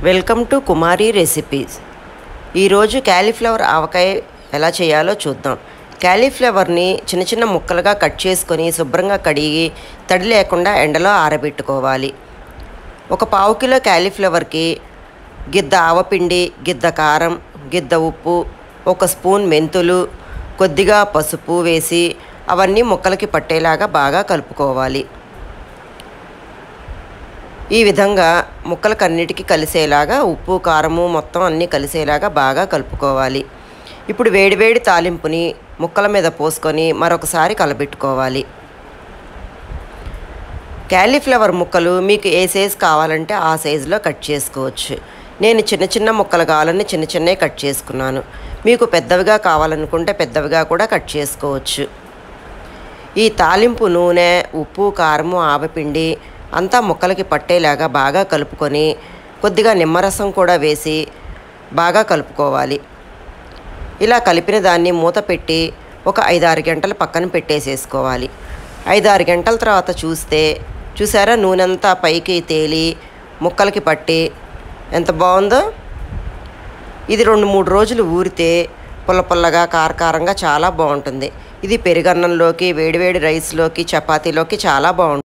Welcome to Kumari recipes. ఈరోజు cauliflower ఆవకాయ ఎలా చేయాలో చూద్దాం. క్యాలీఫ్లవర్ని చిన్న చిన్న ముక్కలుగా కట్ చేసుకొని శుభ్రంగా కడిగి తడి లేకుండా ఎండలో ఆరబెట్టుకోవాలి. ఒక పావు కిలో క్యాలీఫ్లవర్కి గిద్ద ఆవపిండి, గిద్ద కారం, గిద్ద ఉప్పు, ఒక స్పూన్ మెంతులు, కొద్దిగా పసుపు వేసి అవన్నీ ముక్కలకి పట్టేలాగా బాగా కలుపుకోవాలి. ఈ విధంగా ముక్కలకన్నిటికీ కలిసేలాగా ఉప్పు కారము మొత్తం అన్నీ కలిసేలాగా బాగా కలుపుకోవాలి. ఇప్పుడు వేడివేడి తాలింపుని ముక్కల మీద పోసుకొని మరొకసారి కలబెట్టుకోవాలి. క్యాలీఫ్లవర్ ముక్కలు మీకు ఏ సైజు కావాలంటే ఆ సైజులో కట్ చేసుకోవచ్చు. నేను చిన్న చిన్న ముక్కలు కావాలని చిన్న చిన్నవి కట్ చేసుకున్నాను. మీకు పెద్దవిగా కావాలనుకుంటే పెద్దవిగా కూడా కట్ చేసుకోవచ్చు. ఈ తాలింపు నూనె, ఉప్పు, కారము, ఆవపిండి అంతా ముక్కలకి పట్టేలాగా బాగా కలుపుకొని కొద్దిగా నిమ్మరసం కూడా వేసి బాగా కలుపుకోవాలి. ఇలా కలిపిన దాన్ని మూత పెట్టి ఒక 5-6 గంటలు పక్కన పెట్టేసేసుకోవాలి. 5-6 గంటల తర్వాత చూసారా నూనె అంతా పైకి తేలి ముక్కలకి పట్టి ఎంత బాగుందో. ఇది 2-3 రోజులు ఊరితే పుల్ల పుల్లగా కారకారంగా చాలా బాగుంటుంది. ఇది పెరుగన్నంలోకి, వేడివేడి రైస్లోకి, చపాతీలోకి చాలా బాగుంటుంది.